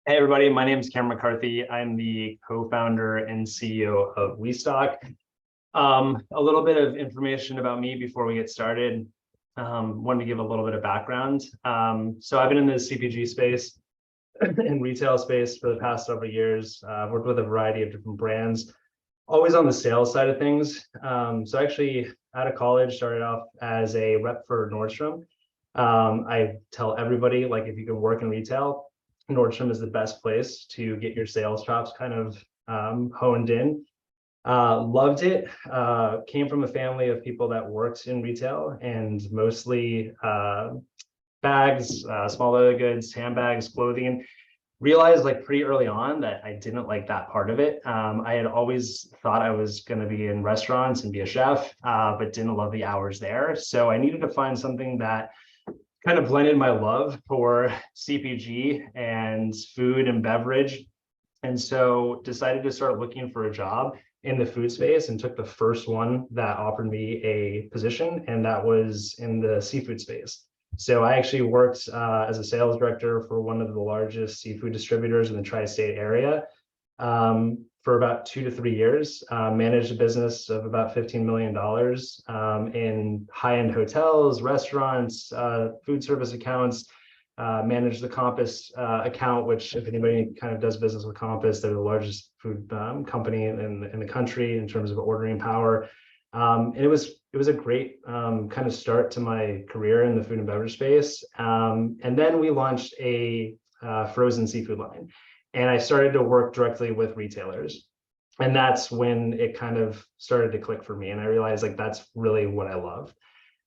Hey everybody, my name is Cameron McCarthy. I'm the co-founder and CEO of WESTOCK. A little bit of information about me before we get started. Wanted to give a little bit of background. So I've been in the CPG space and retail space for the past several years. I've worked with a variety of different brands, always on the sales side of things. So actually out of college, started off as a rep for Nordstrom. I tell everybody, like, if you can work in retail, Nordstrom is the best place to get your sales chops kind of honed in. Loved it. Came from a family of people that worked in retail and mostly bags, small leather goods, handbags, clothing. Realized like pretty early on that I didn't like that part of it. I had always thought I was going to be in restaurants and be a chef, but didn't love the hours there. So I needed to find something that kind of blended my love for CPG and food and beverage. And so decided to start looking for a job in the food space and took the first one that offered me a position, and that was in the seafood space. So I actually worked as a sales director for one of the largest seafood distributors in the tri-state area for about 2 to 3 years. Managed a business of about $15 million in high-end hotels, restaurants, food service accounts. Managed the Compass account, which if anybody kind of does business with Compass, they're the largest food company in the country in terms of ordering power. And it was a great kind of start to my career in the food and beverage space. And then we launched a frozen seafood line, and I started to work directly with retailers. And that's when it kind of started to click for me. And I realized like that's really what I love.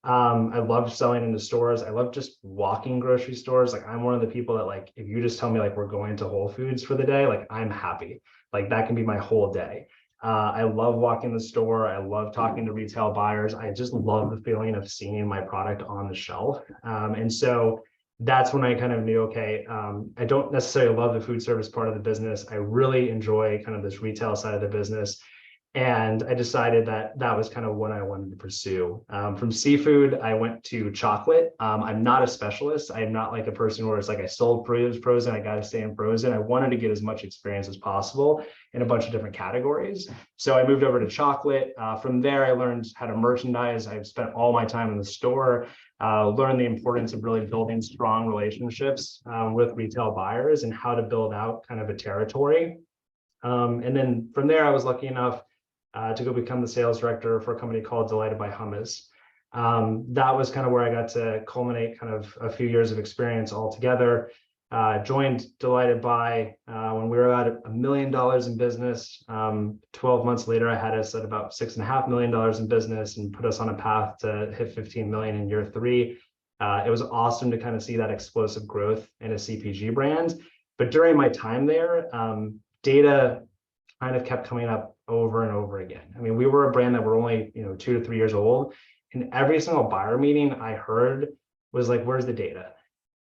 I love selling into stores. I love just walking grocery stores. Like I'm one of the people that, like, if you just tell me like we're going to Whole Foods for the day, like I'm happy. Like that can be my whole day. I love walking the store. I love talking to retail buyers. I just love the feeling of seeing my product on the shelf. And so that's when I kind of knew, okay, I don't necessarily love the food service part of the business. I really enjoy kind of this retail side of the business. And I decided that that was kind of what I wanted to pursue. From seafood, I went to chocolate. I'm not a specialist. I'm not like a person where it's like I sold frozen, I got to stay in frozen. I wanted to get as much experience as possible in a bunch of different categories. So I moved over to chocolate. From there, I learned how to merchandise. I've spent all my time in the store, learned the importance of really building strong relationships with retail buyers and how to build out kind of a territory. And then from there, I was lucky enough to go become the sales director for a company called Delighted by Hummus. That was kind of where I got to culminate kind of a few years of experience altogether. Joined Delighted by when we were at $1 million in business. 12 months later, I had us at about $6.5 million in business and put us on a path to hit 15 million in year 3. It was awesome to kind of see that explosive growth in a CPG brand. But during my time there, data kind of kept coming up over and over again. I mean, we were a brand that were only 2 to 3 years old, and every single buyer meeting I heard was like, "Where's the data?"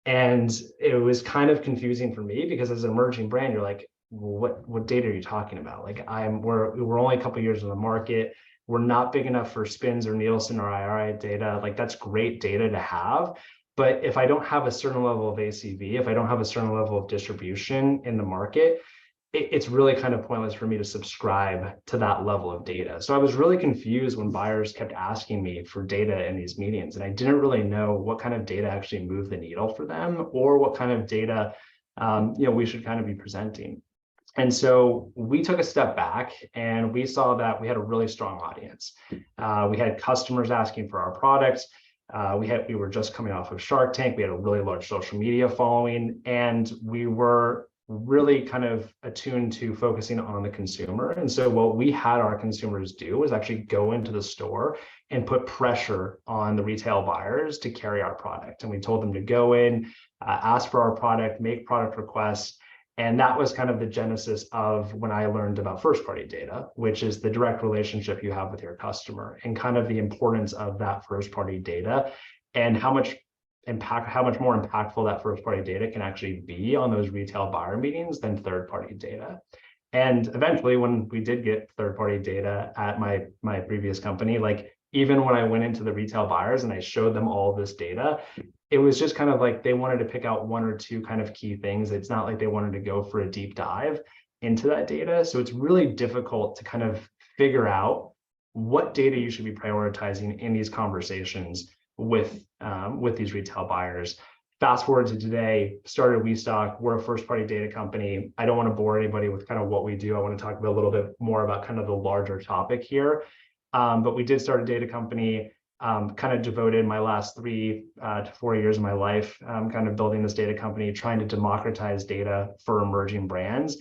And it was kind of confusing for me because as an emerging brand, you're like, "What data are you talking about?" Like, we're only a couple of years in the market. We're not big enough for Spins or Nielsen or IRI data. Like, that's great data to have. But if I don't have a certain level of ACV, if I don't have a certain level of distribution in the market, it's really kind of pointless for me to subscribe to that level of data. So I was really confused when buyers kept asking me for data in these meetings, and I didn't really know what kind of data actually moved the needle for them, or what kind of data we should kind of be presenting. And so we took a step back and we saw that we had a really strong audience. We had customers asking for our products. We were just coming off of Shark Tank. We had a really large social media following, and we were really kind of attuned to focusing on the consumer. And so what we had our consumers do was actually go into the store and put pressure on the retail buyers to carry our product. And we told them to go in, ask for our product, make product requests. And that was kind of the genesis of when I learned about first party data, which is the direct relationship you have with your customer, and kind of the importance of that first party data, and how much more impactful that first party data can actually be on those retail buyer meetings than third party data. And eventually, when we did get third party data at my previous company, like even when I went into the retail buyers and I showed them all this data, it was just kind of like they wanted to pick out one or two kind of key things. It's not like they wanted to go for a deep dive into that data. So it's really difficult to kind of figure out what data you should be prioritizing in these conversations with these retail buyers. Fast forward to today, started WeStock. We're a first party data company. I don't want to bore anybody with kind of what we do. I want to talk about a little bit more about kind of the larger topic here. But we did start a data company, kind of devoted my last 3 to 4 years of my life, kind of building this data company, trying to democratize data for emerging brands.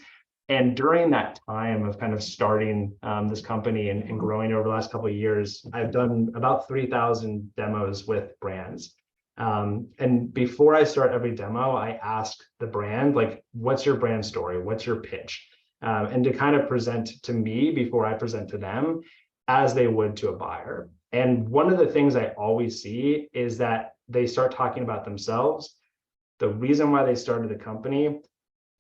And during that time of kind of starting this company and growing over the last couple of years, I've done about 3,000 demos with brands. And before I start every demo, I ask the brand, like, what's your brand story? What's your pitch? And to kind of present to me before I present to them as they would to a buyer. And one of the things I always see is that they start talking about themselves, the reason why they started the company,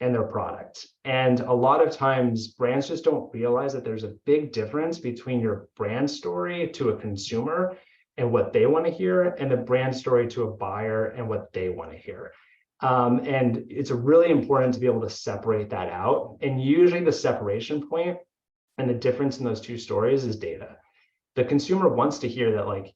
and their product. And a lot of times brands just don't realize that there's a big difference between your brand story to a consumer and what they want to hear, and the brand story to a buyer and what they want to hear. And it's really important to be able to separate that out. And usually the separation point and the difference in those two stories is data. The consumer wants to hear that, like,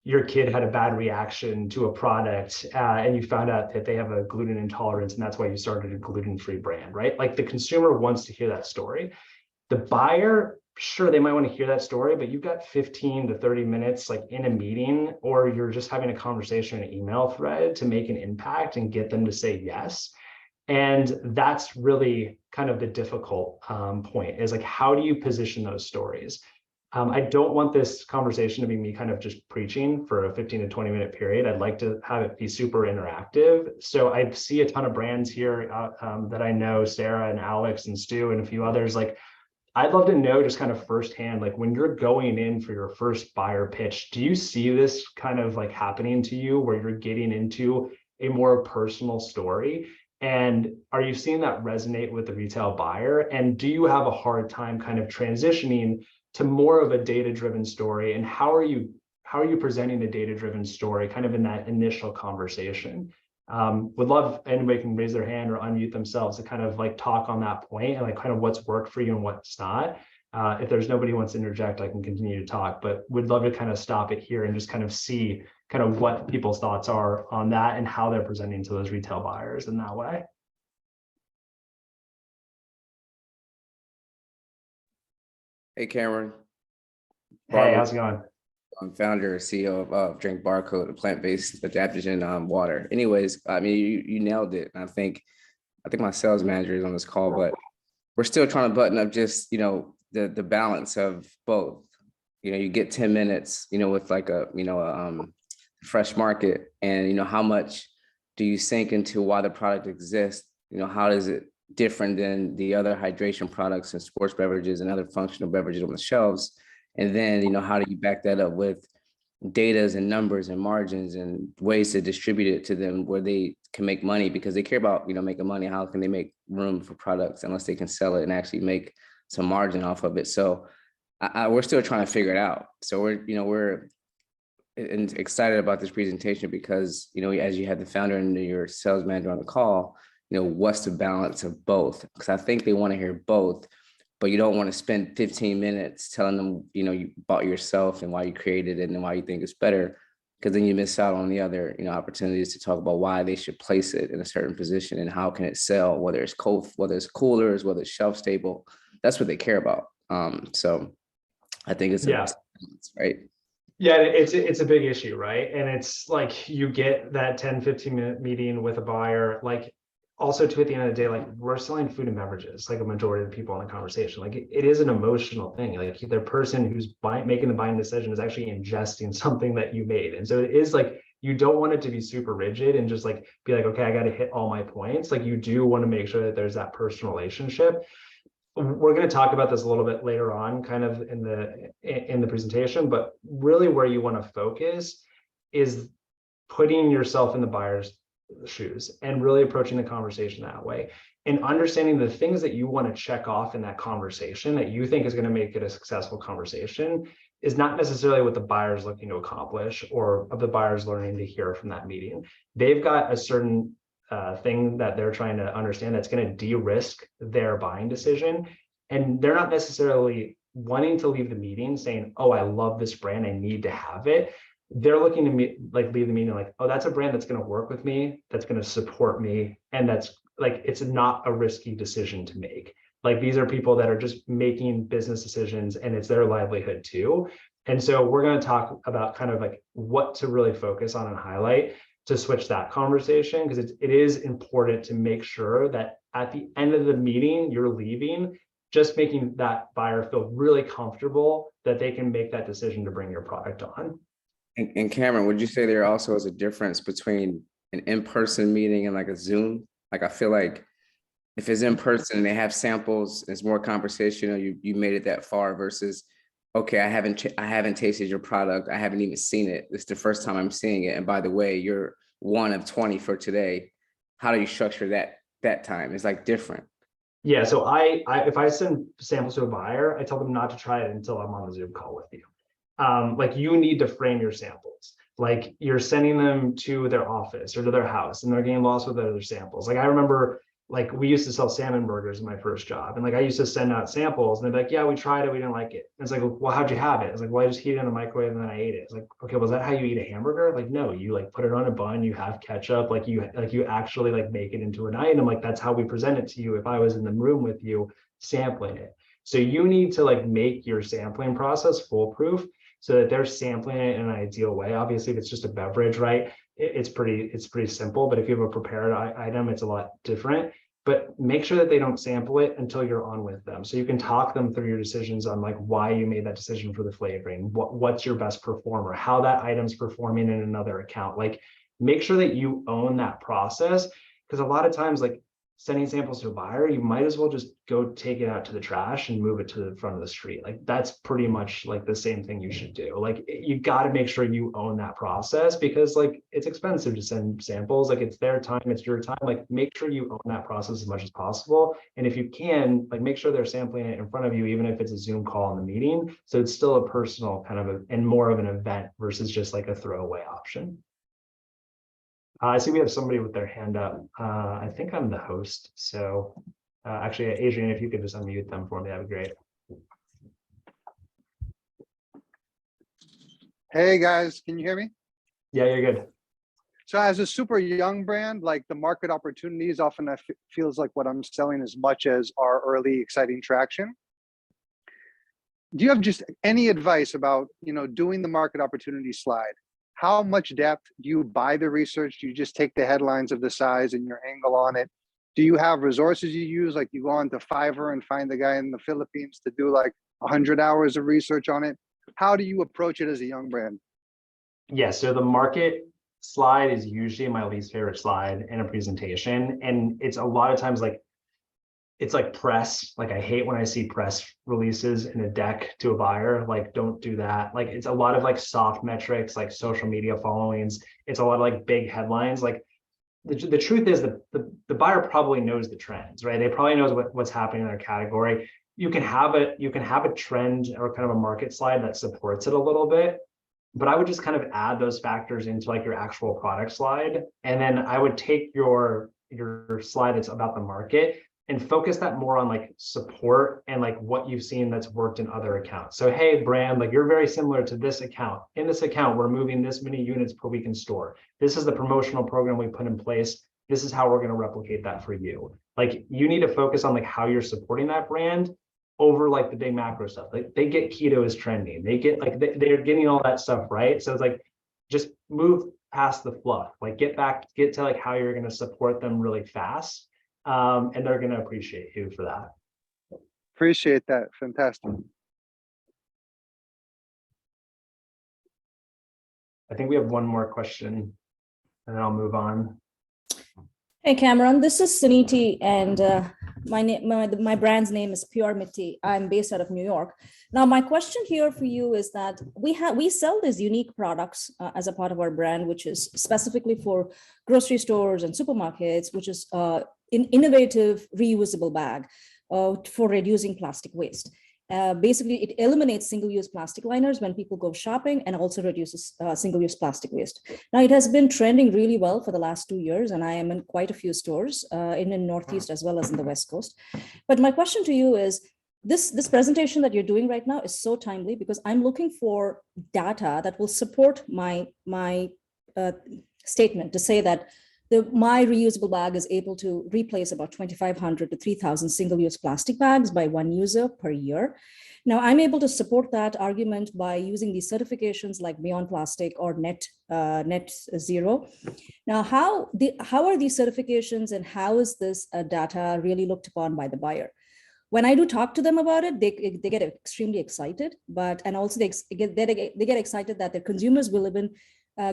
your kid had a bad reaction to a product and you found out that they have a gluten intolerance and that's why you started a gluten-free brand, right? Like, the consumer wants to hear that story. The buyer, sure, they might want to hear that story, but you've got 15 to 30 minutes like in a meeting, or you're just having a conversation in an email thread to make an impact and get them to say yes. And that's really kind of the difficult point, is like, how do you position those stories? I don't want this conversation to be me kind of just preaching for a 15 to 20 minute period. I'd like to have it be super interactive. So I see a ton of brands here that I know, Sarah and Alex and Stu and a few others. Like, I'd love to know just kind of firsthand, like, when you're going in for your first buyer pitch, do you see this kind of like happening to you, where you're getting into a more personal story? And are you seeing that resonate with the retail buyer? And do you have a hard time kind of transitioning to more of a data-driven story? And how are you presenting the data-driven story kind of in that initial conversation? Would love anybody can raise their hand or unmute themselves to kind of like talk on that point and like kind of what's worked for you and what's not. If there's nobody who wants to interject, I can continue to talk, but would love to kind of stop it here and just kind of see kind of what people's thoughts are on that and how they're presenting to those retail buyers in that way. Hey, Cameron. Hey, how's it going? I'm founder and CEO of Drink Barcode, a plant-based adaptogen water. Anyways, I mean, you nailed it. And I think my sales manager is on this call, but we're still trying to button up just, the balance of both. You get 10 minutes, with like a fresh market, and, how much do you sink into why the product exists? How is it different than the other hydration products and sports beverages and other functional beverages on the shelves? And then, how do you back that up with datas and numbers and margins and ways to distribute it to them where they can make money, because they care about, making money. How can they make room for products unless they can sell it and actually make some margin off of it? So we're still trying to figure it out. So we're excited about this presentation because, as you had the founder and your sales manager on the call, what's the balance of both? Because I think they want to hear both, but you don't want to spend 15 minutes telling them, you bought yourself and why you created it and why you think it's better, because then you miss out on the other, opportunities to talk about why they should place it in a certain position and how can it sell, whether it's cold, whether it's coolers, whether it's shelf stable. That's what they care about. So I think it's right. Yeah, it's a big issue, right? And it's like, you get that 10, 15 minute meeting with a buyer, like, also too, at the end of the day, like, we're selling food and beverages, like a majority of the people in the conversation. Like, it is an emotional thing. Like, the person who's making the buying decision is actually ingesting something that you made. And so it is like, you don't want it to be super rigid and just like be like, okay, I got to hit all my points. Like, you do want to make sure that there's that personal relationship. We're going to talk about this a little bit later on, kind of in the presentation, but really where you want to focus is putting yourself in the buyer's shoes and really approaching the conversation that way, and understanding the things that you want to check off in that conversation that you think is going to make it a successful conversation, is not necessarily what the buyer's looking to accomplish or of the buyer's learning to hear from that meeting. They've got a certain thing that they're trying to understand that's going to de-risk their buying decision. And they're not necessarily wanting to leave the meeting saying, oh, I love this brand, I need to have it. They're looking to leave the meeting like, oh, that's a brand that's going to work with me, that's going to support me. And that's like, it's not a risky decision to make. Like, these are people that are just making business decisions and it's their livelihood too. And so we're going to talk about kind of like what to really focus on and highlight to switch that conversation, because it is important to make sure that at the end of the meeting, you're leaving just making that buyer feel really comfortable that they can make that decision to bring your product on. And Cameron, would you say there also is a difference between an in-person meeting and like a Zoom? Like, I feel like if it's in person and they have samples, it's more conversational. You made it that far versus, okay, I haven't tasted your product. I haven't even seen it. This is the first time I'm seeing it. And by the way, you're one of 20 for today. How do you structure that time? It's like different. Yeah, so I if I send samples to a buyer, I tell them not to try it until I'm on the Zoom call with you. Like, you need to frame your samples. Like, you're sending them to their office or to their house and they're getting lost with other samples. Like, I remember, like, we used to sell salmon burgers in my first job. And like, I used to send out samples and they'd be like, yeah, we tried it, we didn't like it. And it's like, well, how'd you have it? It's like, well, I just heated it in the microwave and then I ate it. It's like, okay, was that how you eat a hamburger? Like, no, you like put it on a bun, you have ketchup, like you actually like make it into an item. Like, that's how we present it to you if I was in the room with you sampling it. So you need to like make your sampling process foolproof so that they're sampling it in an ideal way. Obviously, if it's just a beverage, right, it's pretty simple. But if you have a prepared item, it's a lot different. But make sure that they don't sample it until you're on with them. So you can talk them through your decisions on like why you made that decision for the flavoring, what's your best performer, how that item's performing in another account. Like, make sure that you own that process, because a lot of times, like, sending samples to a buyer, you might as well just go take it out to the trash and move it to the front of the street. Like, that's pretty much like the same thing you should do. Like, you got to make sure you own that process, because like, it's expensive to send samples. Like, it's their time, it's your time. Like, make sure you own that process as much as possible. And if you can, like, make sure they're sampling it in front of you, even if it's a Zoom call in the meeting. So it's still a personal kind of and more of an event versus just like a throwaway option. I see we have somebody with their hand up. I think I'm the host. So actually, Adrian, if you could just unmute them for me, that'd be great. Hey guys, can you hear me? Yeah, you're good. So as a super young brand, like, the market opportunities often feels like what I'm selling as much as our early exciting traction. Do you have just any advice about, doing the market opportunity slide? How much depth do you buy the research? Do you just take the headlines of the size and your angle on it? Do you have resources you use? Like, you go on to Fiverr and find the guy in the Philippines to do like 100 hours of research on it? How do you approach it as a young brand? Yeah, so the market slide is usually my least favorite slide in a presentation. And it's a lot of times like, it's like press. Like, I hate when I see press releases in a deck to a buyer. Like, don't do that. Like, it's a lot of like soft metrics, like social media followings. It's a lot of like big headlines. Like, the truth is that the buyer probably knows the trends, right? They probably knows what's happening in their category. You can have a trend or kind of a market slide that supports it a little bit, but I would just kind of add those factors into like your actual product slide. And then I would take your slide that's about the market and focus that more on like support and like what you've seen that's worked in other accounts. So, hey, brand, like, you're very similar to this account. In this account, we're moving this many units per week in store. This is the promotional program we put in place. This is how we're going to replicate that for you. Like, you need to focus on like how you're supporting that brand over like the big macro stuff. Like, they get keto is trending. They get like, they're getting all that stuff, right? So it's like, just move past the fluff, like get to like how you're going to support them really fast. And they're going to appreciate you for that. Appreciate that. Fantastic. I think we have one more question and then I'll move on. Hey, Cameron, this is Suniti, and my brand's name is Pure Mitti. I'm based out of New York. Now, my question here for you is that we sell these unique products as a part of our brand, which is specifically for grocery stores and supermarkets, which is an innovative reusable bag for reducing plastic waste. basically, it eliminates single-use plastic liners when people go shopping and also reduces single-use plastic waste. Now, it has been trending really well for the last 2 years, and I am in quite a few stores in the Northeast as well as in the West Coast. But my question to you is, this presentation that you're doing right now is so timely because I'm looking for data that will support my statement to say that my reusable bag is able to replace about 2,500 to 3,000 single-use plastic bags by one user per year. Now, I'm able to support that argument by using these certifications like Beyond Plastic or Net Zero. Now, how are these certifications and how is this data really looked upon by the buyer? When I do talk to them about it, they get extremely excited, and also they get excited that their consumers will even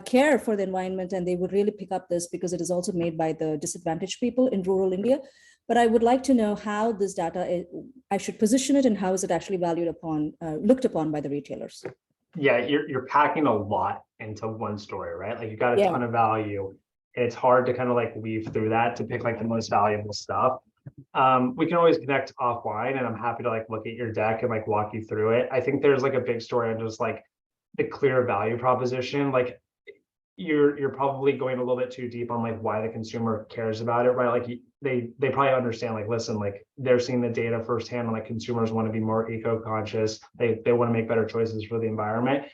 care for the environment, and they would really pick up this because it is also made by the disadvantaged people in rural India. But I would like to know how this data, I should position it, and how is it actually valued upon, looked upon by the retailers? Yeah, you're packing a lot into one story, right? Like you got a Yeah. ton of value. It's hard to kind of like weave through that to pick like the most valuable stuff. We can always connect offline, and I'm happy to like look at your deck and like walk you through it. I think there's like a big story on just like the clear value proposition. Like you're probably going a little bit too deep on like why the consumer cares about it, right? Like they probably understand, like, listen, like they're seeing the data firsthand, and like consumers want to be more eco-conscious. They want to make better choices for the environment.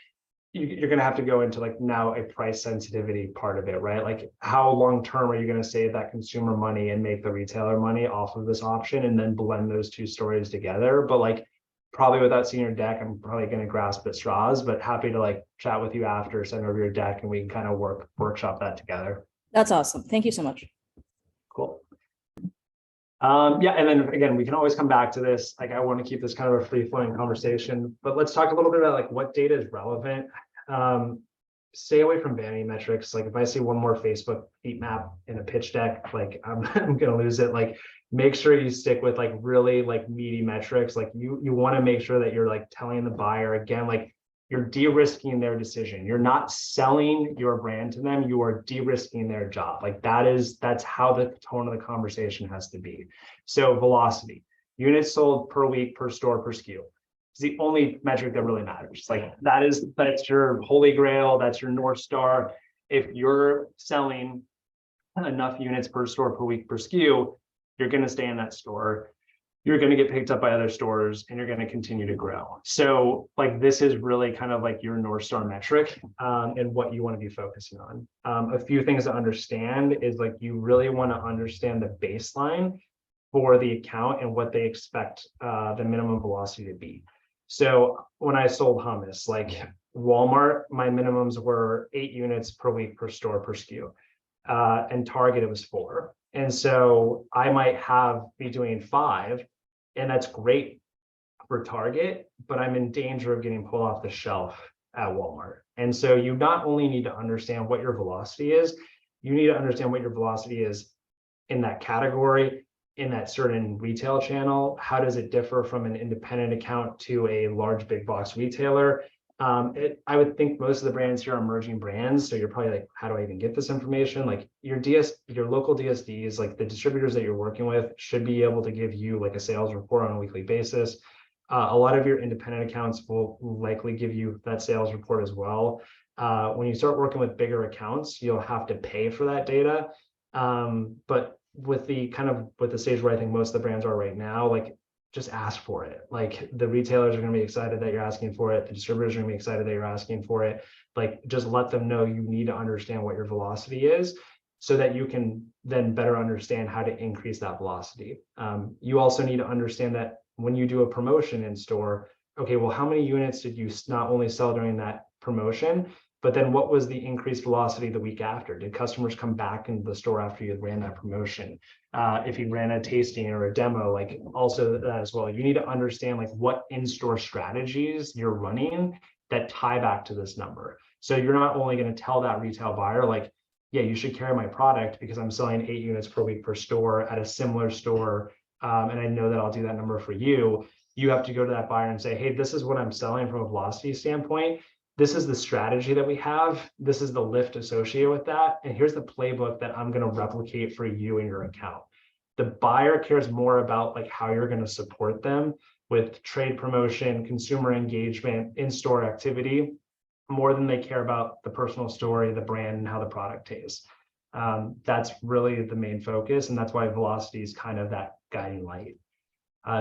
You're going to have to go into like now a price sensitivity part of it, right? Like how long term are you going to save that consumer money and make the retailer money off of this option, and then blend those two stories together. But like probably without seeing your deck, I'm probably going to grasp at straws, but happy to like chat with you after, send over your deck, and we can kind of workshop that together. That's awesome. Thank you so much. Cool. Yeah, and then again, we can always come back to this. Like I want to keep this kind of a free-flowing conversation, but let's talk a little bit about like what data is relevant. Stay away from vanity metrics. Like if I see one more Facebook heat map in a pitch deck, like I'm gonna lose it. Like make sure you stick with like really like meaty metrics. Like you want to make sure that you're like telling the buyer, again, like you're de-risking their decision. You're not selling your brand to them, you are de-risking their job. Like that's how the tone of the conversation has to be. So velocity, units sold per week, per store, per SKU. It's the only metric that really matters. Like that's your holy grail, that's your North Star. If you're selling enough units per store, per week, per SKU, you're going to stay in that store. You're going to get picked up by other stores, and you're going to continue to grow. So like this is really kind of like your North Star metric, and what you want to be focusing on. A few things to understand is like you really want to understand the baseline for the account and what they expect the minimum velocity to be. So when I sold hummus, like Walmart, my minimums were 8 units per week, per store, per SKU. And Target, it was 4. And so I might be doing 5, and that's great for Target, but I'm in danger of getting pulled off the shelf at Walmart. And so you not only need to understand what your velocity is, you need to understand what your velocity is in that category, in that certain retail channel. How does it differ from an independent account to a large big box retailer? I would think most of the brands here are emerging brands. So you're probably like, how do I even get this information? Like your local DSDs, like the distributors that you're working with, should be able to give you like a sales report on a weekly basis. A lot of your independent accounts will likely give you that sales report as well. When you start working with bigger accounts, you'll have to pay for that data. But with the stage where I think most of the brands are right now, like just ask for it. Like the retailers are going to be excited that you're asking for it. The distributors are going to be excited that you're asking for it. Like just let them know you need to understand what your velocity is, so that you can then better understand how to increase that velocity. You also need to understand that when you do a promotion in store, okay, well, how many units did you not only sell during that promotion, but then what was the increased velocity the week after? Did customers come back into the store after you had ran that promotion? If you ran a tasting or a demo, like also that as well. You need to understand like what in-store strategies you're running that tie back to this number. So you're not only going to tell that retail buyer like, yeah, you should carry my product because I'm selling 8 units per week per store at a similar store, and I know that I'll do that number for you. You have to go to that buyer and say, hey, this is what I'm selling from a velocity standpoint. This is the strategy that we have. This is the lift associated with that. And here's the playbook that I'm going to replicate for you and your account. The buyer cares more about like how you're going to support them with trade promotion, consumer engagement, in-store activity, more than they care about the personal story, the brand, and how the product tastes. That's really the main focus, and that's why velocity is kind of that guiding light.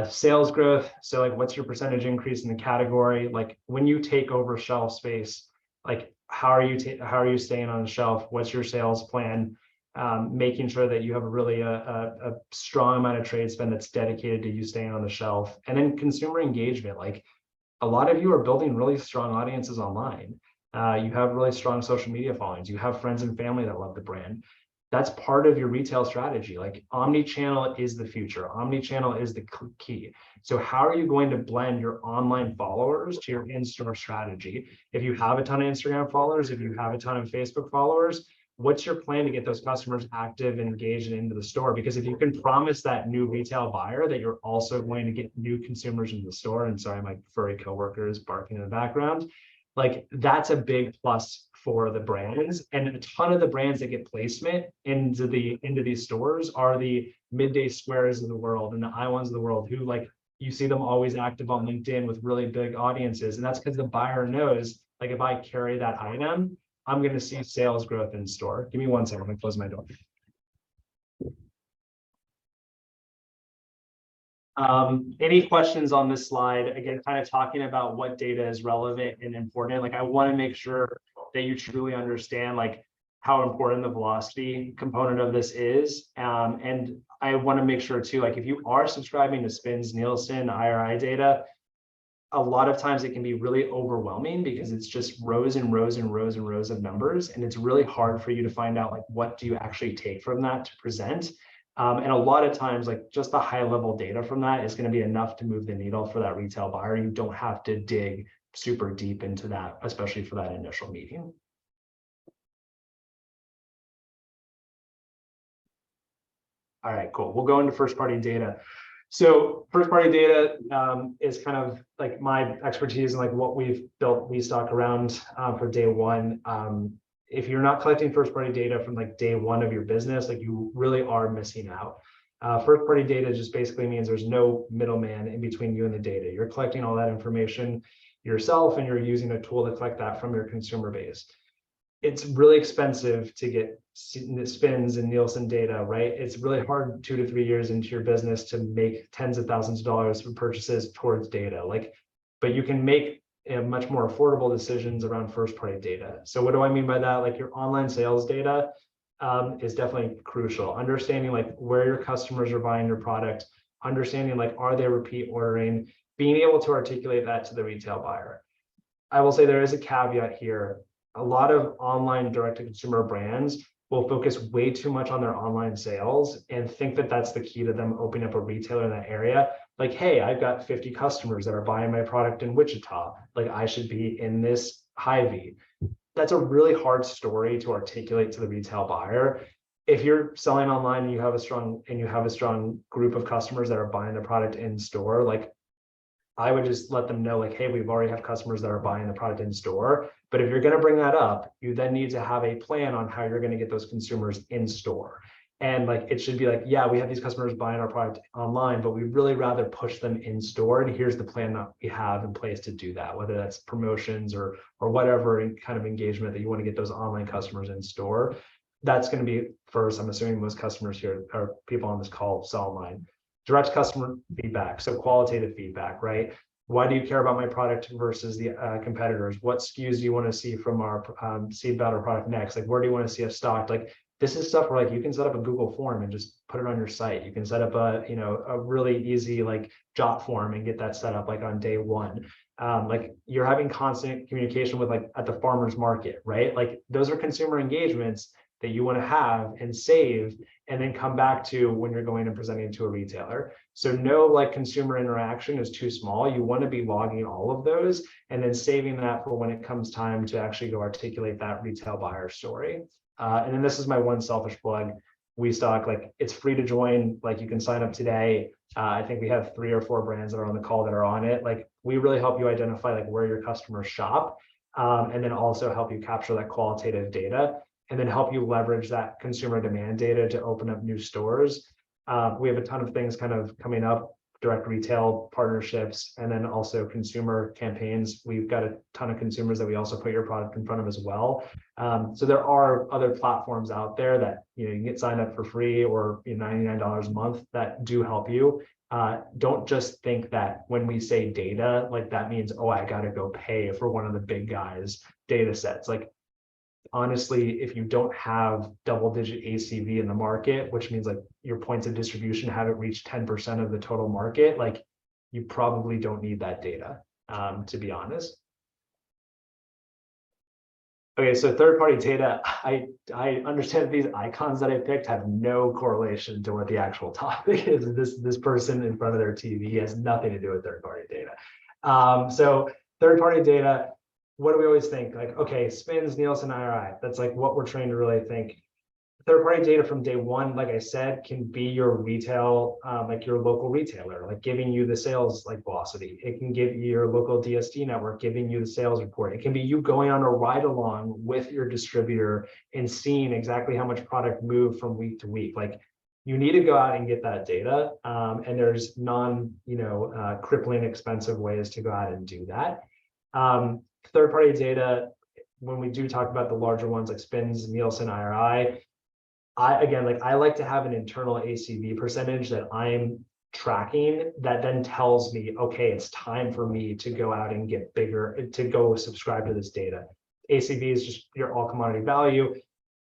Sales growth. So like, what's your percentage increase in the category? Like when you take over shelf space, like how are you staying on the shelf? What's your sales plan? Making sure that you have a strong amount of trade spend that's dedicated to you staying on the shelf. And then consumer engagement. Like a lot of you are building really strong audiences online. You have really strong social media followings. You have friends and family that love the brand. That's part of your retail strategy. Like omni-channel is the future. Omni-channel is the key. So how are you going to blend your online followers to your in-store strategy? If you have a ton of Instagram followers, if you have a ton of Facebook followers, what's your plan to get those customers active and engaged and into the store? Because if you can promise that new retail buyer that you're also going to get new consumers into the store, and sorry, my furry coworker is barking in the background, like that's a big plus for the brands. And a ton of the brands that get placement into these stores are the Midday Squares of the world and the iOnes of the world, who like you see them always active on LinkedIn with really big audiences. And that's because the buyer knows, like, if I carry that item, I'm going to see sales growth in store. Give me 1 second. I'm going to close my door. Any questions on this slide? Again, kind of talking about what data is relevant and important. Like I want to make sure that you truly understand like how important the velocity component of this is. And I want to make sure too, like if you are subscribing to Spins, Nielsen, IRI data, a lot of times it can be really overwhelming because it's just rows and rows and rows and rows of numbers. And it's really hard for you to find out like, what do you actually take from that to present? And a lot of times, like just the high level data from that is going to be enough to move the needle for that retail buyer. You don't have to dig super deep into that, especially for that initial meeting. All right, cool. We'll go into first party data. So first party data is kind of like my expertise and like what we've built WeStock around for day one. If you're not collecting first party data from like day one of your business, like you really are missing out. First party data just basically means there's no middleman in between you and the data. You're collecting all that information yourself and you're using a tool to collect that from your consumer base. It's really expensive to get Spins and Nielsen data, right? It's really hard 2 to 3 years into your business to make tens of thousands of dollars for purchases towards data. Like, but you can make much more affordable decisions around first party data. So what do I mean by that? Like your online sales data is definitely crucial. Understanding like where your customers are buying your product, understanding like, are they repeat ordering, being able to articulate that to the retail buyer. I will say there is a caveat here. A lot of online direct-to-consumer brands will focus way too much on their online sales and think that that's the key to them opening up a retailer in that area. Like, hey, I've got 50 customers that are buying my product in Wichita. Like, I should be in this Hy-Vee. That's a really hard story to articulate to the retail buyer. If you're selling online and you have a strong group of customers that are buying the product in store, like I would just let them know like, hey, we've already have customers that are buying the product in store. But if you're going to bring that up, you then need to have a plan on how you're going to get those consumers in store. And like, it should be like, yeah, we have these customers buying our product online, but we'd really rather push them in store. And here's the plan that we have in place to do that, whether that's promotions or whatever kind of engagement that you want to get those online customers in store. That's going to be first. I'm assuming most customers here or people on this call sell online. Direct customer feedback, so qualitative feedback, right? Why do you care about my product versus the competitors? What SKUs do you want to see from our see about our product next? Like, where do you want to see us stocked? Like, this is stuff where like you can set up a Google form and just put it on your site. You can set up a really easy like Jot form and get that set up like on day one. Like you're having constant communication with like at the farmer's market, right? Like those are consumer engagements that you want to have and save and then come back to when you're going and presenting to a retailer. So no like consumer interaction is too small. You want to be logging all of those and then saving that for when it comes time to actually go articulate that retail buyer story. And then this is my one selfish plug. WeStock, like it's free to join. Like you can sign up today. I think we have 3 or 4 brands that are on the call that are on it. Like we really help you identify like where your customers shop, and then also help you capture that qualitative data, and then help you leverage that consumer demand data to open up new stores. We have a ton of things kind of coming up, direct retail partnerships, and then also consumer campaigns. We've got a ton of consumers that we also put your product in front of as well. So there are other platforms out there that you can get signed up for free or $99 a month that do help you. Don't just think that when we say data, like that means, oh, I got to go pay for one of the big guys' data sets. Like, honestly, if you don't have double-digit ACV in the market, which means like your points of distribution haven't reached 10% of the total market, like you probably don't need that data, to be honest. Okay, so third-party data, I understand these icons that I picked have no correlation to what the actual topic is. This person in front of their TV has nothing to do with third-party data. So third-party data, what do we always think? Like, okay, spins, Nielsen, IRI. That's like what we're trained to really think. Third-party data from day one, like I said, can be your retail, like your local retailer, like giving you the sales like velocity. It can give you your local DSD network, giving you the sales report. It can be you going on a ride along with your distributor and seeing exactly how much product moved from week to week. Like, you need to go out and get that data, and there's crippling expensive ways to go out and do that. Third-party data, when we do talk about the larger ones like spins, Nielsen, IRI, I like to have an internal ACV percentage that I'm tracking that then tells me, okay, it's time for me to go out and get bigger, to go subscribe to this data. ACV is just your all commodity value.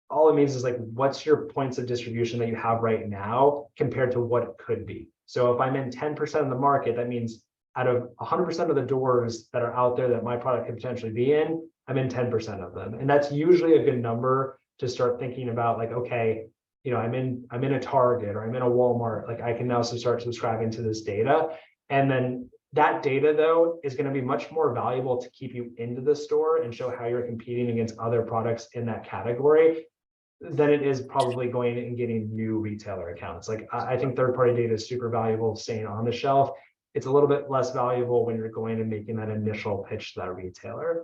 All it means is like, what's your points of distribution that you have right now compared to what it could be? So if I'm in 10% of the market, that means out of 100% of the doors that are out there that my product could potentially be in, I'm in 10% of them. And that's usually a good number to start thinking about, like, okay, I'm in a Target or I'm in a Walmart, like I can now start subscribing to this data. And then that data, though, is going to be much more valuable to keep you into the store and show how you're competing against other products in that category than it is probably going and getting new retailer accounts. Like, I think third-party data is super valuable staying on the shelf. It's a little bit less valuable when you're going and making that initial pitch to that retailer.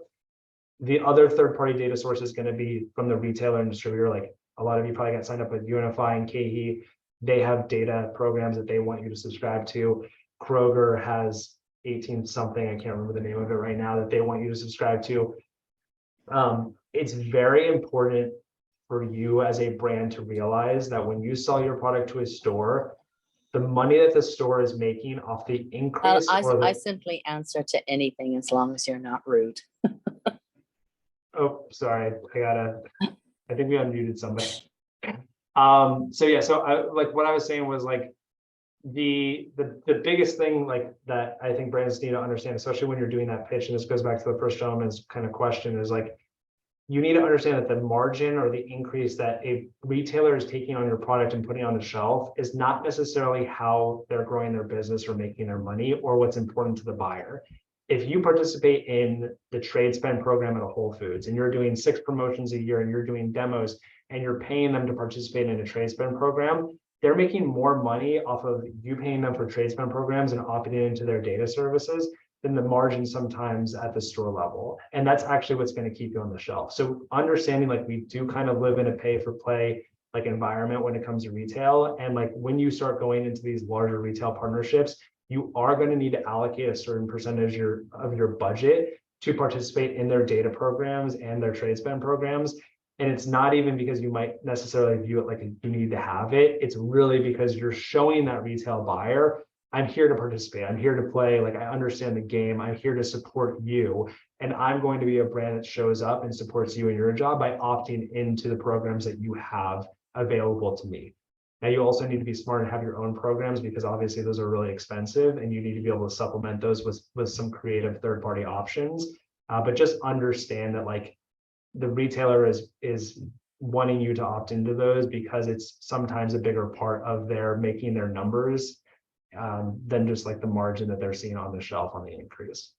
The other third-party data source is going to be from the retailer and distributor. Like, a lot of you probably got signed up with Unify and KeHE. They have data programs that they want you to subscribe to. Kroger has 18 something, I can't remember the name of it right now, that they want you to subscribe to. It's very important for you as a brand to realize that when you sell your product to a store, the money that the store is making off the increase I simply answer to anything as long as you're not rude. Oh, sorry, I think we unmuted somebody. Like what I was saying was like the biggest thing like that I think brands need to understand, especially when you're doing that pitch, and this goes back to the first gentleman's kind of question, is like, you need to understand that the margin or the increase that a retailer is taking on your product and putting on the shelf is not necessarily how they're growing their business or making their money or what's important to the buyer. If you participate in the trade spend program at a Whole Foods and you're doing 6 promotions a year and you're doing demos and you're paying them to participate in a trade spend program, they're making more money off of you paying them for trade spend programs and opting into their data services than the margin sometimes at the store level. And that's actually what's going to keep you on the shelf. So understanding, like, we do kind of live in a pay for play like environment when it comes to retail. And like, when you start going into these larger retail partnerships, you are going to need to allocate a certain percentage of your budget to participate in their data programs and their trade spend programs. And it's not even because you might necessarily view it like you need to have it. It's really because you're showing that retail buyer, I'm here to participate. I'm here to play. Like, I understand the game. I'm here to support you. And I'm going to be a brand that shows up and supports you in your job by opting into the programs that you have available to me. Now, you also need to be smart and have your own programs, because obviously those are really expensive and you need to be able to supplement those with some creative third-party options. But just understand that, like, the retailer is wanting you to opt into those because it's sometimes a bigger part of their making their numbers than just like the margin that they're seeing on the shelf on the increase.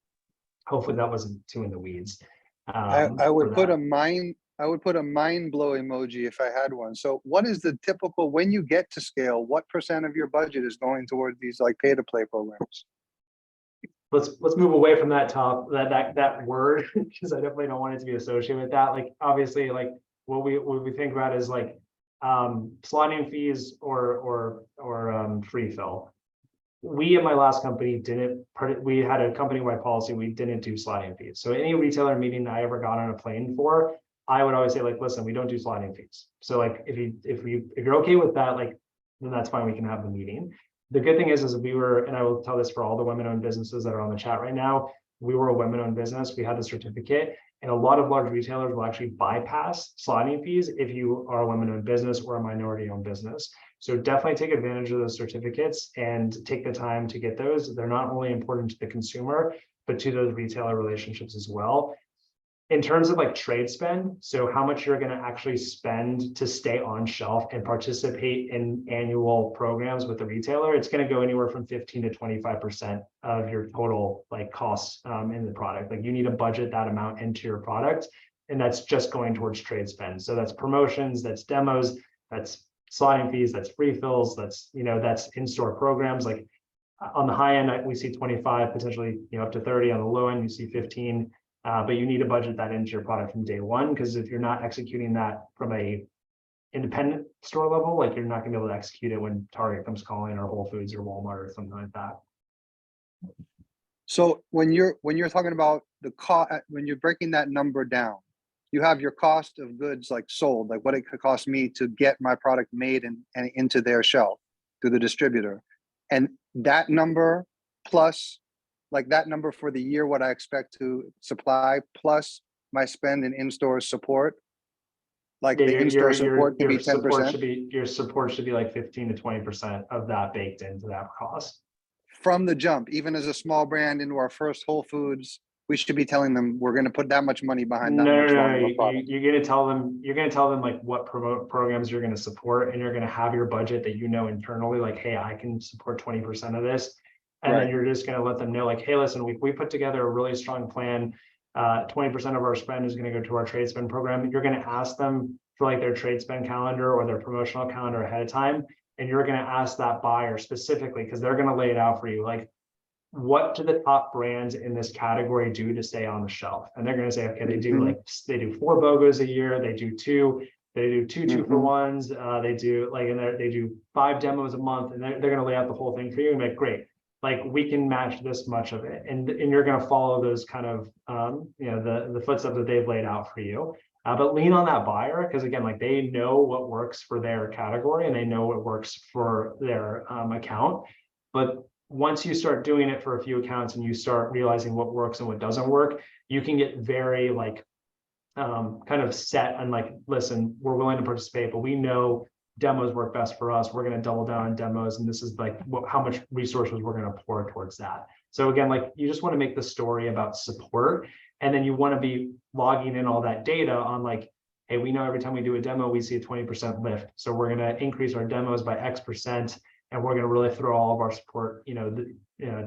Hopefully that wasn't too in the weeds. I would put a mind blow emoji if I had one. So what is the typical, when you get to scale, what % of your budget is going toward these like pay to play programs? Let's move away from that that word, because I definitely don't want it to be associated with that. Like, obviously, like what we think about is like slotting fees or free fill. We at my last company we had a company-wide policy, we didn't do slotting fees. So any retailer meeting I ever got on a plane for, I would always say like, listen, we don't do slotting fees. So like if you're okay with that, like then that's fine, we can have the meeting. The good thing is we were, and I will tell this for all the women-owned businesses that are on the chat right now, we were a women-owned business, we had the certificate, and a lot of large retailers will actually bypass slotting fees if you are a women-owned business or a minority-owned business. So definitely take advantage of those certificates and take the time to get those. They're not only important to the consumer, but to those retailer relationships as well. In terms of like trade spend, so how much you're going to actually spend to stay on shelf and participate in annual programs with the retailer, it's going to go anywhere from 15 to 25% of your total like costs in the product. Like you need to budget that amount into your product, and that's just going towards trade spend. So that's promotions, that's demos, that's slotting fees, that's free fills, that's that's in-store programs. Like on the high end, we see 25, potentially up to 30. On the low end, you see 15. But you need to budget that into your product from day one, because if you're not executing that from a independent store level, like you're not gonna be able to execute it when Target comes calling or Whole Foods or Walmart or something like that. So when you're talking about the cost, when you're breaking that number down, you have your cost of goods like sold, like what it could cost me to get my product made and into their shelf through the distributor. And that number plus like that number for the year, what I expect to supply, plus my spend in store support. Like the in-store support can be 10%. Your support should be like 15 to 20% of that baked into that cost. From the jump, even as a small brand into our first Whole Foods, we should be telling them we're going to put that much money behind that much volume of product. You're going to tell them like what programs you're going to support, and you're going to have your budget that internally, like, hey, I can support 20% of this. And then you're just going to let them know, like, hey, listen, we put together a really strong plan. 20% of our spend is going to go to our trade spend program. You're going to ask them for like their trade spend calendar or their promotional calendar ahead of time. And you're going to ask that buyer specifically, because they're going to lay it out for you. Like, what do the top brands in this category do to stay on the shelf? And they're going to say, okay, they do 4 BOGOs a year. They do two 2-for-1s. They do 5 demos a month, and they're going to lay out the whole thing for you and be like, great. Like, we can match this much of it, and you're going to follow those kind of the footsteps that they've laid out for you. But lean on that buyer, because again, like, they know what works for their category and they know what works for their account. But once you start doing it for a few accounts and you start realizing what works and what doesn't work, you can get very like kind of set and like, listen, we're willing to participate, but we know demos work best for us. We're going to double down on demos, and this is like how much resources we're going to pour towards that. So again, like, you just want to make the story about support, and then you want to be logging in all that data on like, hey, we know every time we do a demo, we see a 20% lift. So we're going to increase our demos by X%, and we're going to really throw all of our support,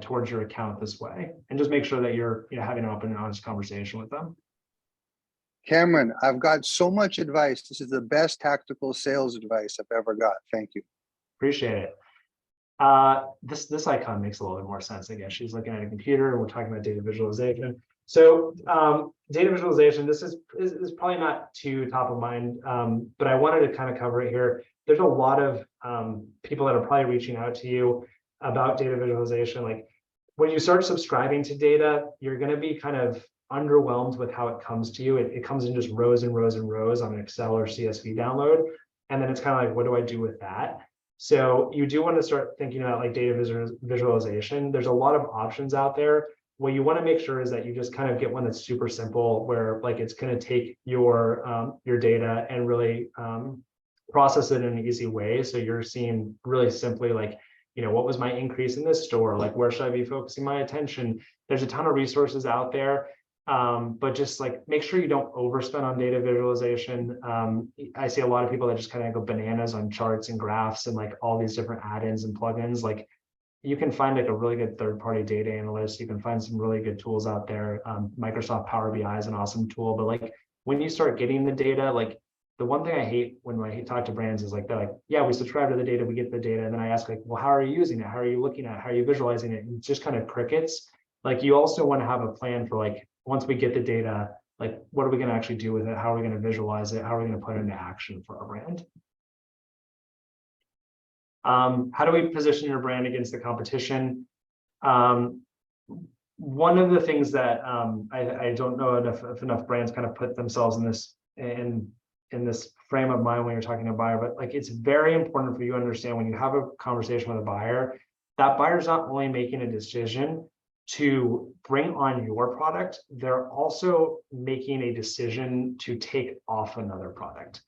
towards your account this way, and just make sure that you're having an open and honest conversation with them. Cameron, I've got so much advice. This is the best tactical sales advice I've ever got. Thank you. Appreciate it. This icon makes a little bit more sense. I guess she's looking at a computer and we're talking about data visualization. So data visualization, this is probably not too top of mind, but I wanted to kind of cover it here. There's a lot of people that are probably reaching out to you about data visualization. Like, when you start subscribing to data, you're going to be kind of underwhelmed with how it comes to you. It comes in just rows and rows and rows on an Excel or CSV download. And then it's kind of like, what do I do with that? So you do want to start thinking about like data visualization. There's a lot of options out there. What you want to make sure is that you just kind of get one that's super simple, where like it's going to take your data and really process it in an easy way. So you're seeing really simply like, what was my increase in this store? Like, where should I be focusing my attention? There's a ton of resources out there. But just like, make sure you don't overspend on data visualization. I see a lot of people that just kind of go bananas on charts and graphs and like all these different add-ins and plugins. Like, you can find like a really good third-party data analyst. You can find some really good tools out there. Microsoft Power BI is an awesome tool, but like, when you start getting the data, like, the one thing I hate when I talk to brands is like, they're like, yeah, we subscribe to the data, we get the data. And then I ask like, well, how are you using it? How are you looking at it? How are you visualizing it? And it's just kind of crickets. Like, you also want to have a plan for like, once we get the data, like, what are we going to actually do with it? How are we going to visualize it? How are we going to put it into action for our brand? How do we position your brand against the competition? One of the things that I don't know if enough brands kind of put themselves in this frame of mind when you're talking to a buyer, but like it's very important for you to understand when you have a conversation with a buyer, that buyer's not only making a decision to bring on your product, they're also making a decision to take off another product.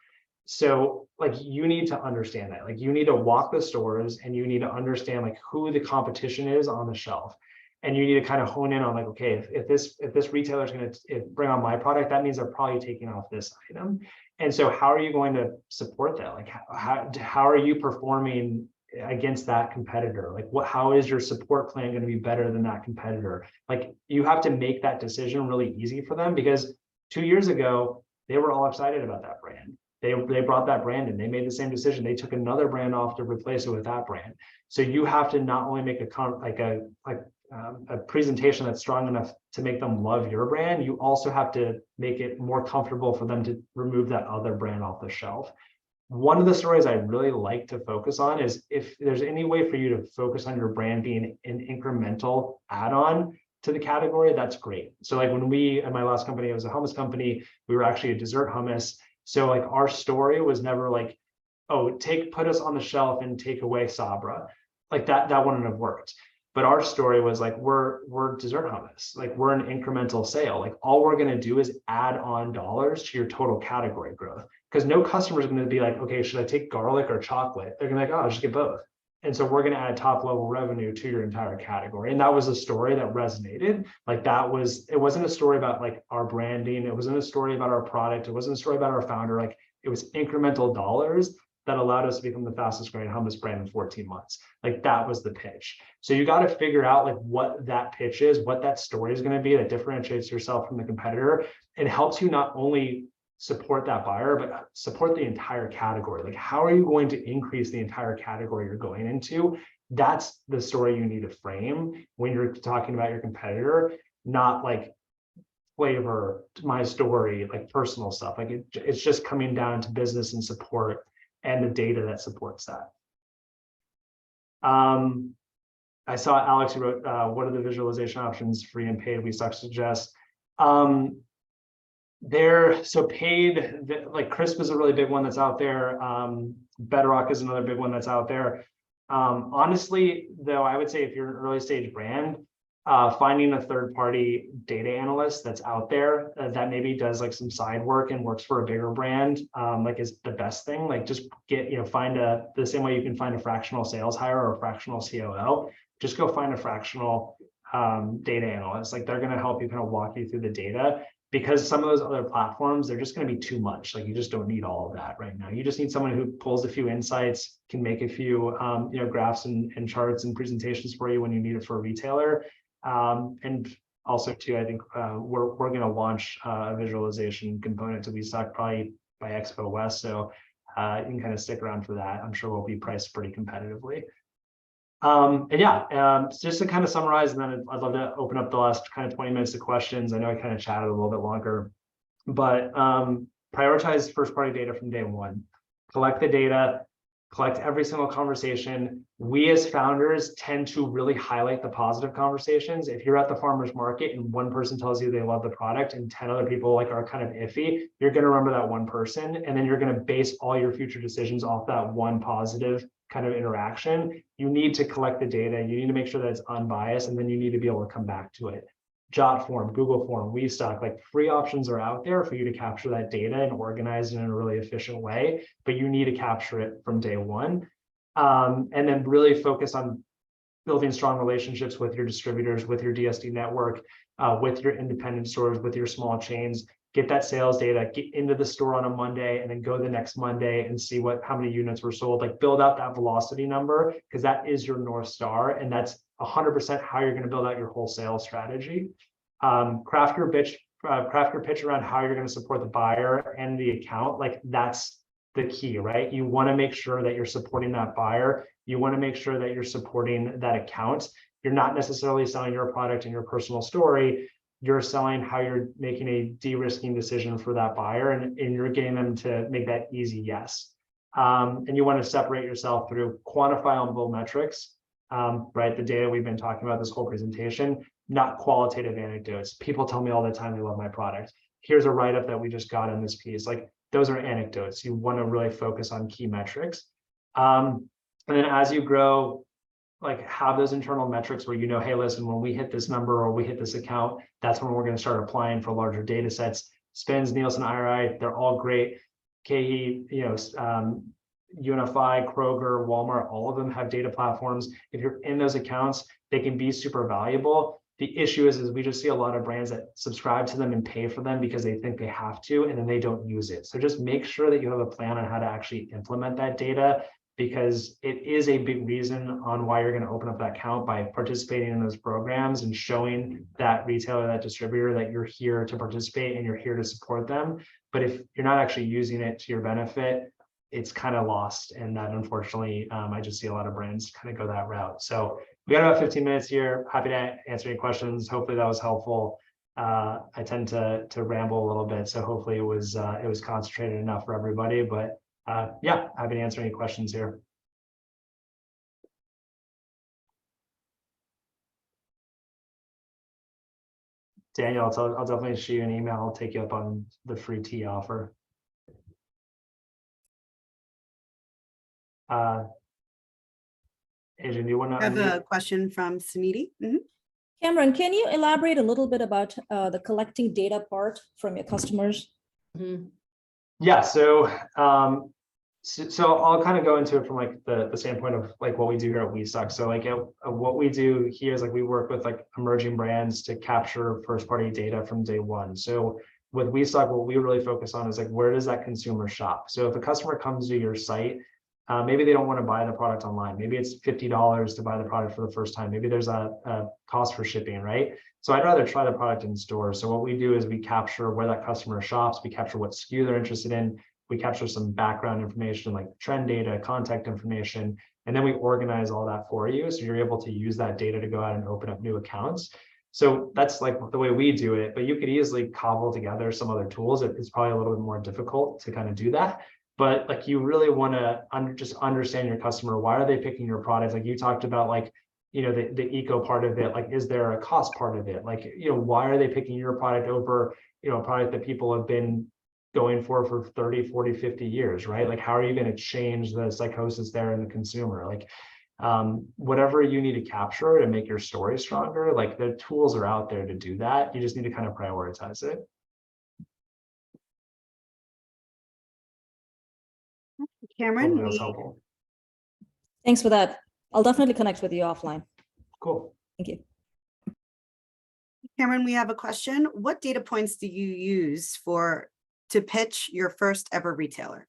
So like you need to understand that, like you need to walk the stores and you need to understand like who the competition is on the shelf. And you need to kind of hone in on like, okay, if this retailer is going to bring on my product, that means they're probably taking off this item. And so how are you going to support that? Like how are you performing against that competitor? Like how is your support plan going to be better than that competitor? Like you have to make that decision really easy for them, because 2 years ago, they were all excited about that brand. They brought that brand in, they made the same decision. They took another brand off to replace it with that brand. So you have to not only make a presentation that's strong enough to make them love your brand, you also have to make it more comfortable for them to remove that other brand off the shelf. One of the stories I really like to focus on is if there's any way for you to focus on your brand being an incremental add-on to the category, that's great. So like when at my last company, it was a hummus company, we were actually a dessert hummus. So like our story was never like, oh, put us on the shelf and take away Sabra. Like that wouldn't have worked. But our story was like, we're dessert hummus, like we're an incremental sale. Like all we're going to do is add on dollars to your total category growth, because no customer is going to be like, okay, should I take garlic or chocolate? They're going to be like, oh, I'll just get both. And so we're going to add top level revenue to your entire category. And that was a story that resonated. Like it wasn't a story about like our branding. It wasn't a story about our product. It wasn't a story about our founder. Like it was incremental dollars that allowed us to become the fastest growing hummus brand in 14 months. Like that was the pitch. So you got to figure out like what that pitch is, what that story is going to be that differentiates yourself from the competitor. It helps you not only support that buyer, but support the entire category. Like how are you going to increase the entire category you're going into? That's the story you need to frame when you're talking about your competitor, not like flavor, my story, like personal stuff. Like it's just coming down to business and support and the data that supports that. I saw Alex, who wrote, what are the visualization options free and paid WeStock suggests? So paid, like Crisp is a really big one that's out there. Bedrock is another big one that's out there. Honestly, though, I would say if you're an early stage brand, finding a third-party data analyst that's out there that maybe does like some side work and works for a bigger brand, like is the best thing. Like just get, the same way you can find a fractional sales hire or a fractional COO, just go find a fractional data analyst. Like they're going to help you kind of walk you through the data, because some of those other platforms, they're just going to be too much. Like you just don't need all of that right now. You just need someone who pulls a few insights, can make a few graphs and charts and presentations for you when you need it for a retailer. And also too, I think we're going to launch a visualization component to WeStock probably by Expo West. So you can kind of stick around for that. I'm sure we'll be priced pretty competitively. Just to kind of summarize, and then I'd love to open up the last kind of 20 minutes to questions. I know I kind of chatted a little bit longer, but prioritize first party data from day one. Collect the data, collect every single conversation. We as founders tend to really highlight the positive conversations. If you're at the farmer's market and one person tells you they love the product and 10 other people like are kind of iffy, you're going to remember that one person, and then you're going to base all your future decisions off that one positive kind of interaction. You need to collect the data. You need to make sure that it's unbiased, and then you need to be able to come back to it. Jot form, Google form, WeStock, like free options are out there for you to capture that data and organize it in a really efficient way, but you need to capture it from day one. And then really focus on building strong relationships with your distributors, with your DSD network, with your independent stores, with your small chains. Get that sales data, get into the store on a Monday, and then go the next Monday and see how many units were sold. Like build out that velocity number, because that is your North Star, and that's 100% how you're going to build out your whole sales strategy. Craft your pitch around how you're going to support the buyer and the account. Like that's the key, right? You want to make sure that you're supporting that buyer. You want to make sure that you're supporting that account. You're not necessarily selling your product and your personal story. You're selling how you're making a de-risking decision for that buyer, and you're getting them to make that easy yes. And you want to separate yourself through quantifiable metrics, right? The data we've been talking about this whole presentation, not qualitative anecdotes. People tell me all the time they love my product. Here's a write-up that we just got in this piece. Like, those are anecdotes. You want to really focus on key metrics. And then as you grow, like, have those internal metrics where you know, hey, listen, when we hit this number or we hit this account, that's when we're going to start applying for larger data sets. Spins, Nielsen, IRI, they're all great. KE, Unify, Kroger, Walmart, all of them have data platforms. If you're in those accounts, they can be super valuable. The issue is we just see a lot of brands that subscribe to them and pay for them because they think they have to, and then they don't use it. So just make sure that you have a plan on how to actually implement that data, because it is a big reason on why you're going to open up that account, by participating in those programs and showing that retailer, that distributor, that you're here to participate and you're here to support them. But if you're not actually using it to your benefit, it's kind of lost. And that, unfortunately, I just see a lot of brands kind of go that route. So we got about 15 minutes here. Happy to answer any questions. Hopefully that was helpful. I tend to ramble a little bit, so hopefully it was concentrated enough for everybody. But yeah, happy to answer any questions here. Daniel, I'll definitely shoot you an email. I'll take you up on the free tea offer. Adrian, do you want to? I have a question from Suniti. Cameron, can you elaborate a little bit about the collecting data part from your customers? Yeah, so I'll kind of go into it from like the standpoint of like what we do here at WESTOCK. So like what we do here is like we work with like emerging brands to capture first party data from day one. So with WESTOCK, what we really focus on is like, where does that consumer shop? So if a customer comes to your site, maybe they don't want to buy the product online. Maybe it's $50 to buy the product for the first time. Maybe there's a cost for shipping, right? So I'd rather try the product in store. So what we do is we capture where that customer shops. We capture what SKU they're interested in. We capture some background information like trend data, contact information, and then we organize all that for you. So you're able to use that data to go out and open up new accounts. So that's like the way we do it, but you could easily cobble together some other tools. It's probably a little bit more difficult to kind of do that. But like, you really want to just understand your customer. Why are they picking your products? Like you talked about, like, the eco part of it. Like, is there a cost part of it? Like, why are they picking your product over, a product that people have been going for 30, 40, 50 years, right? Like, how are you going to change the psychosis there in the consumer? Like, whatever you need to capture to make your story stronger, like the tools are out there to do that. You just need to kind of prioritize it. Cameron, That was helpful. Thanks for that. I'll definitely connect with you offline. Cool. Thank you. Cameron, we have a question. What data points do you use to pitch your first ever retailer?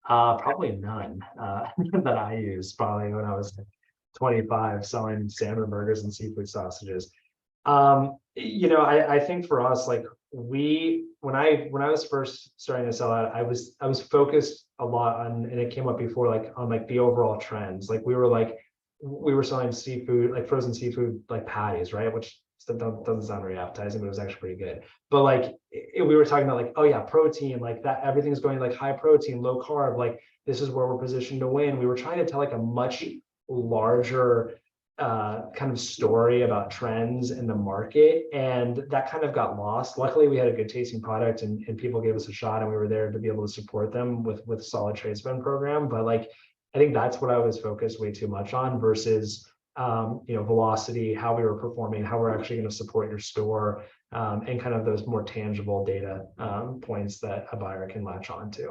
Probably none that I used, probably when I was 25 selling salmon burgers and seafood sausages. I think for us, like when I was first starting to sell out, I was focused a lot on, and it came up before, like on like the overall trends. Like we were selling seafood, like frozen seafood, like patties, right? Which doesn't sound very appetizing, but it was actually pretty good. But like we were talking about like, oh yeah, protein, like that everything's going like high protein, low carb, like this is where we're positioned to win. We were trying to tell like a much larger kind of story about trends in the market, and that kind of got lost. Luckily, we had a good tasting product, and people gave us a shot, and we were there to be able to support them with solid trade spend program. But like, I think that's what I was focused way too much on versus velocity, how we were performing, how we're actually going to support your store, and kind of those more tangible data points that a buyer can latch on to.